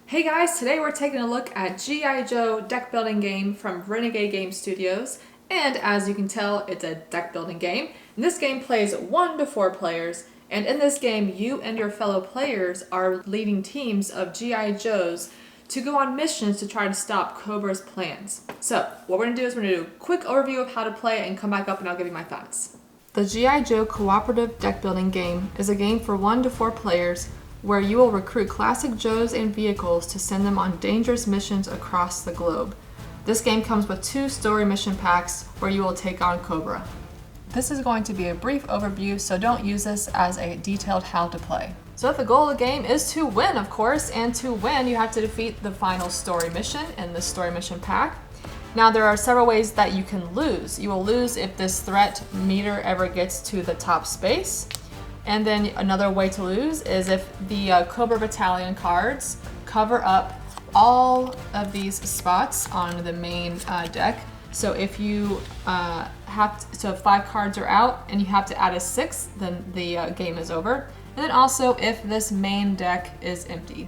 Hey guys, today we're taking a look at G.I. Joe deck building game from Renegade Game Studios. And as you can tell, it's a deck building game. And this game plays 1 to 4 players. And in this game, you and your fellow players are leading teams of G.I. Joes to go on missions to try to stop Cobra's plans. So what we're going to do is we're going to do a quick overview of how to play and come back up and I'll give you my thoughts. The G.I. Joe cooperative deck building game is a game for 1 to 4 players where you will recruit classic Joes and vehicles to send them on dangerous missions across the globe. This game comes with 2 story mission packs where you will take on Cobra. This is going to be a brief overview, so don't use this as a detailed how to play. So the goal of the game is to win, of course, and to win you have to defeat the final story mission in the story mission pack. Now there are several ways that you can lose. You will lose if this threat meter ever gets to the top space. And then another way to lose is if the Cobra Battalion cards cover up all of these spots on the main deck. So if you so if 5 cards are out and you have to add a 6th, then the game is over. And then also if this main deck is empty.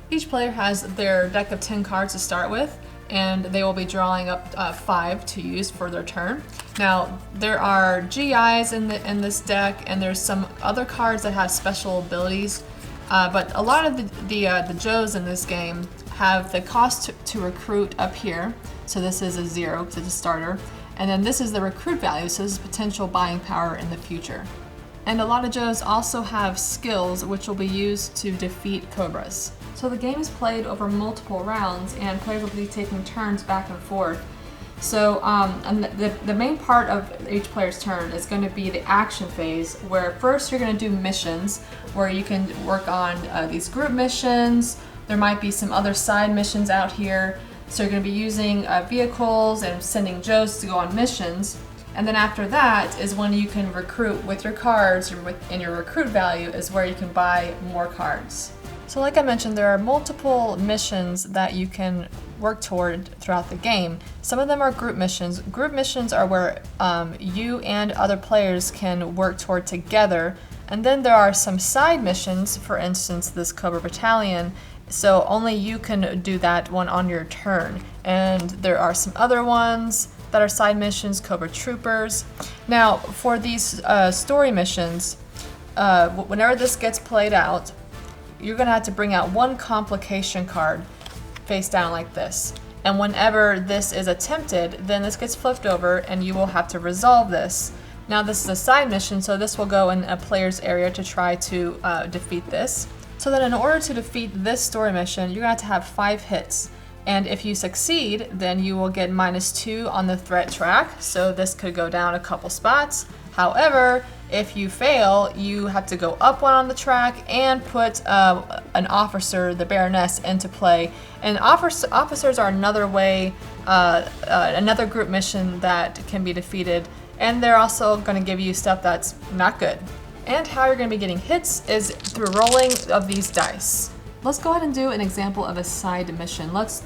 Each player has their deck of 10 cards to start with, and they will be drawing up 5 to use for their turn. Now, there are GIs in this deck, and there's some other cards that have special abilities, but a lot of the Joes in this game have the cost to recruit up here. So this is a 0 because it's a starter, and then this is the recruit value, so this is potential buying power in the future. And a lot of Joes also have skills which will be used to defeat Cobras. So the game is played over multiple rounds and players will be taking turns back and forth. So and the main part of each player's turn is going to be the action phase, where first you're going to do missions where you can work on these group missions. There might be some other side missions out here. So you're going to be using vehicles and sending Joes to go on missions. And then after that is when you can recruit with your cards, and your recruit value is where you can buy more cards. So like I mentioned, there are multiple missions that you can work toward throughout the game. Some of them are group missions. Group missions are where you and other players can work toward together. And then there are some side missions, for instance, this Cobra Battalion. So only you can do that one on your turn. And there are some other ones that are side missions, Cobra Troopers. Now, for these story missions, whenever this gets played out, you're going to have to bring out 1 complication card face down like this. And whenever this is attempted, then this gets flipped over and you will have to resolve this. Now this is a side mission, so this will go in a player's area to try to defeat this. So then in order to defeat this story mission, you're going to have 5 hits. And if you succeed, then you will get -2 on the threat track. So this could go down a couple spots. However, if you fail, you have to go up 1 on the track and put an officer, the Baroness, into play. And officers are another way, another group mission that can be defeated. And they're also going to give you stuff that's not good. And how you're going to be getting hits is through rolling of these dice. Let's go ahead and do an example of a side mission. Let's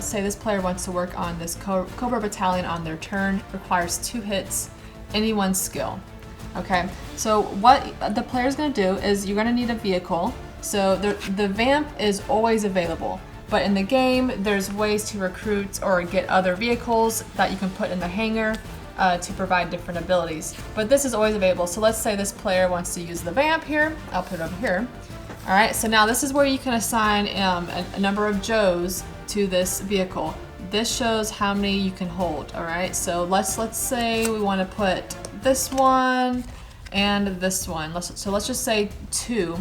say this player wants to work on this Cobra Battalion on their turn. Requires 2 hits, any 1 skill. Okay, so what the player's going to do is you're going to need a vehicle. So the vamp is always available, but in the game there's ways to recruit or get other vehicles that you can put in the hangar to provide different abilities. But this is always available. So let's say this player wants to use the vamp here. I'll put it over here. All right, so now this is where you can assign a number of Joes to this vehicle. This shows how many you can hold. All right, so let's say we want to put this one and this one. Let's just say 2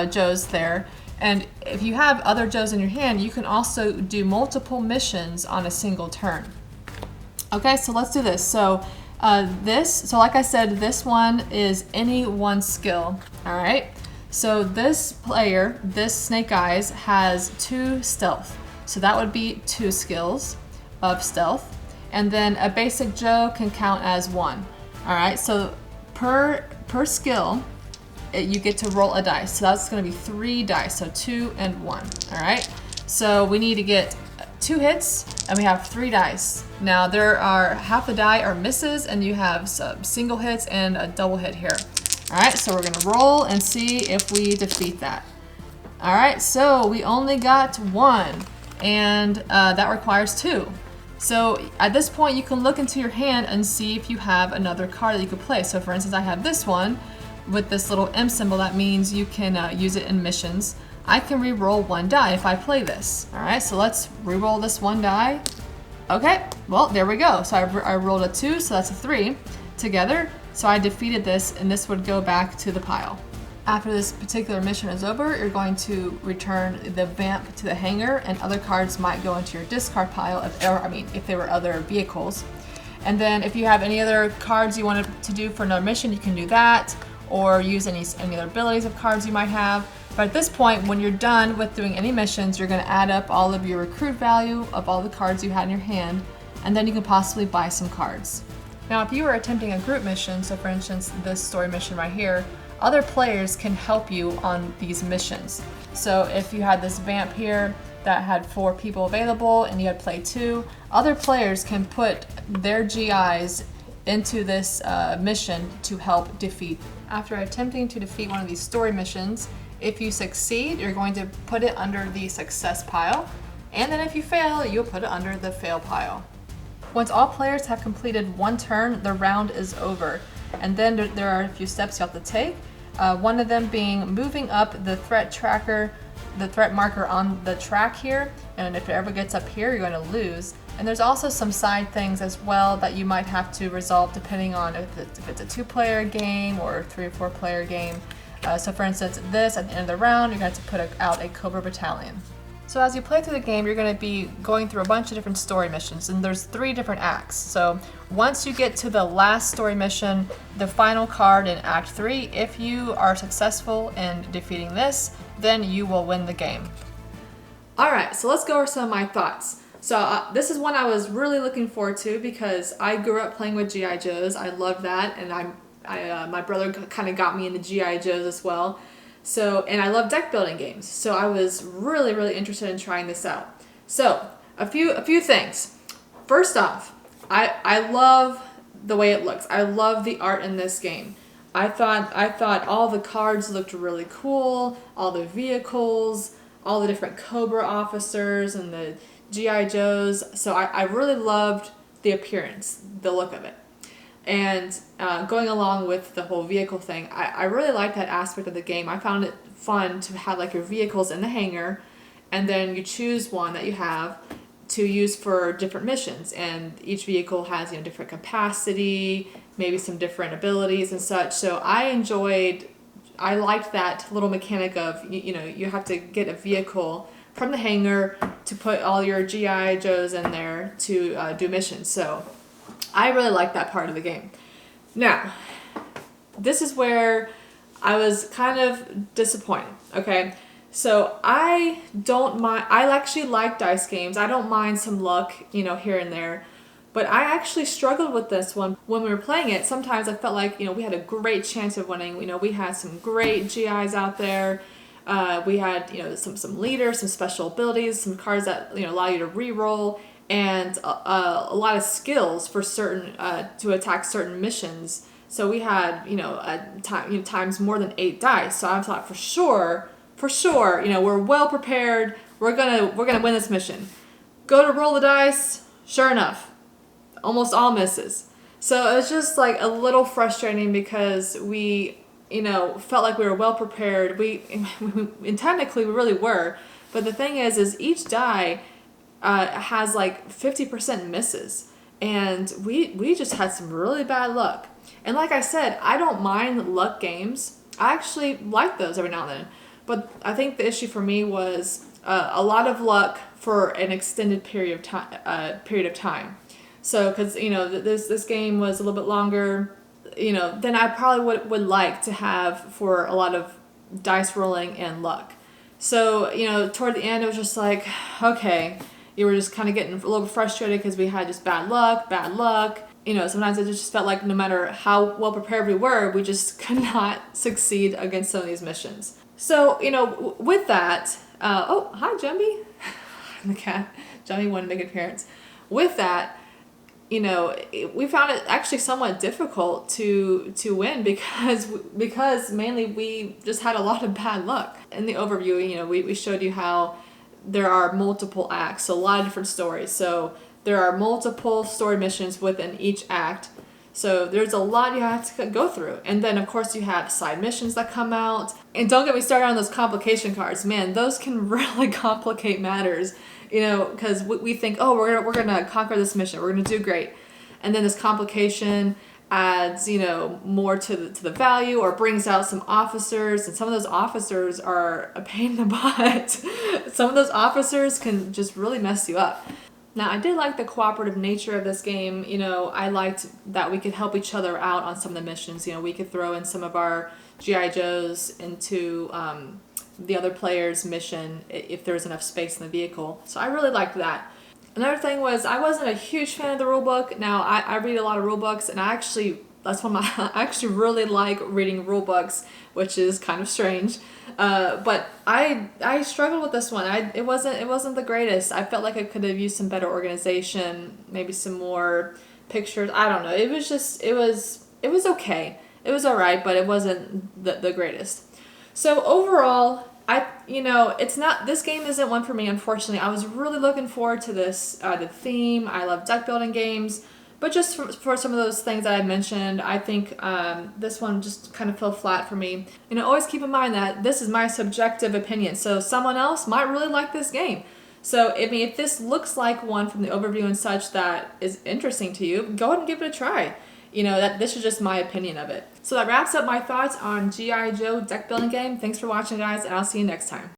Joes there. And if you have other Joes in your hand, you can also do multiple missions on a single turn. Okay, so let's do this. So so like I said, this one is any 1 skill. All right. So this player, this Snake Eyes, has 2 stealth. So that would be 2 skills of stealth. And then a basic Joe can count as 1. All right, so per skill, you get to roll a dice. So that's going to be 3 dice, so 2 and 1. All right, so we need to get 2 hits, and we have 3 dice. Now there are half the die are misses, and you have some single hits and a double hit here. All right, so we're going to roll and see if we defeat that. All right, so we only got 1, and that requires 2. So at this point, you can look into your hand and see if you have another card that you could play. So for instance, I have this one with this little M symbol. That means you can use it in missions. I can re-roll 1 die if I play this. All right, so let's re-roll this 1 die. Okay, well, there we go. So I rolled a 2, so that's a 3 together. So I defeated this, and this would go back to the pile. After this particular mission is over, you're going to return the vamp to the hangar, and other cards might go into your discard pile, if they were other vehicles. And then if you have any other cards you wanted to do for another mission, you can do that, or use any other abilities of cards you might have. But at this point, when you're done with doing any missions, you're going to add up all of your recruit value of all the cards you had in your hand, and then you can possibly buy some cards. Now, if you were attempting a group mission, so for instance, this story mission right here, other players can help you on these missions. So if you had this vamp here that had 4 people available and you had play 2, other players can put their GIs into this mission to help defeat. After attempting to defeat one of these story missions, if you succeed, you're going to put it under the success pile, and then if you fail, you'll put it under the fail pile. Once all players have completed 1 turn, the round is over. And then there are a few steps you have to take. One of them being moving up the threat tracker, the threat marker on the track here. And if it ever gets up here, you're going to lose. And there's also some side things as well that you might have to resolve depending on if it's a 2-player game or a 3 or 4-player game. So for instance, this at the end of the round, you're going to have to put out a Cobra Battalion. So as you play through the game, you're going to be going through a bunch of different story missions, and there's 3 different acts. So once you get to the last story mission, the final card in Act 3, if you are successful in defeating this, then you will win the game. All right, so let's go over some of my thoughts. So this is one I was really looking forward to because I grew up playing with G.I. Joes. I loved that, and my brother kind of got me into G.I. Joes as well. So, and I love deck building games, so I was really, really interested in trying this out. So, a few things. First off, I love the way it looks. I love the art in this game. I thought all the cards looked really cool, all the vehicles, all the different Cobra officers and the G.I. Joes. So I really loved the appearance, the look of it. And going along with the whole vehicle thing, I really like that aspect of the game. I found it fun to have like your vehicles in the hangar, and then you choose one that you have to use for different missions. And each vehicle has, you know, different capacity, maybe some different abilities and such. So I liked that little mechanic of, you know, you have to get a vehicle from the hangar to put all your G.I. Joes in there to do missions. So I really like that part of the game. Now, this is where I was kind of disappointed, okay? So I actually like dice games. I don't mind some luck, you know, here and there. But I actually struggled with this one. When we were playing it, sometimes I felt like, you know, we had a great chance of winning. You know, we had some great GIs out there. We had, you know, some leaders, some special abilities, some cards that, you know, allow you to re-roll, and a lot of skills for certain to attack certain missions. So we had, you know, times more than 8 dice. So I thought for sure, you know, we're well prepared. We're gonna win this mission. Go to roll the dice. Sure enough, almost all misses. So it was just like a little frustrating because we, you know, felt like we were well prepared. And technically we really were. But the thing is each die has like 50% misses, and we just had some really bad luck. And like I said, I don't mind luck games. I actually like those every now and then. But I think the issue for me was a lot of luck for an extended period of time. So, because, you know, this game was a little bit longer, you know, than I probably would like to have for a lot of dice rolling and luck. So, you know, toward the end, it was just like, okay, you were just kind of getting a little bit frustrated because we had just bad luck. You know, sometimes it just felt like no matter how well prepared we were, we just could not succeed against some of these missions. So, you know, with that, oh, hi, Jumby. The cat. Jumby wanted to make an appearance. With that, you know, we found it actually somewhat difficult to win because mainly we just had a lot of bad luck. In the overview, you know, we showed you how there are multiple acts, so a lot of different stories. So there are multiple story missions within each act. So there's a lot you have to go through. And then of course you have side missions that come out. And don't get me started on those complication cards. Man, those can really complicate matters. You know, because we think, oh, we're gonna conquer this mission, we're gonna do great, and then this complication adds, you know, more to the value, or brings out some officers, and some of those officers are a pain in the butt. Some of those officers can just really mess you up. Now, I did like the cooperative nature of this game. You know, I liked that we could help each other out on some of the missions. You know, we could throw in some of our G.I. Joes into the other player's mission if there's enough space in the vehicle. So I really liked that. Another thing was, I wasn't a huge fan of the rule book. Now, I read a lot of rule books, and I actually really like reading rule books, which is kind of strange. But I struggled with this one. It wasn't the greatest. I felt like I could have used some better organization, maybe some more pictures. I don't know. It was okay. It was alright, but it wasn't the greatest. So overall, this game isn't one for me, unfortunately. I was really looking forward to this, the theme. I love deck building games, but just for some of those things that I mentioned, I think this one just kind of fell flat for me. You know, always keep in mind that this is my subjective opinion, so someone else might really like this game. So, I mean, if this looks like one from the overview and such that is interesting to you, go ahead and give it a try. You know, this is just my opinion of it. So that wraps up my thoughts on G.I. Joe deck building game. Thanks for watching, guys, and I'll see you next time.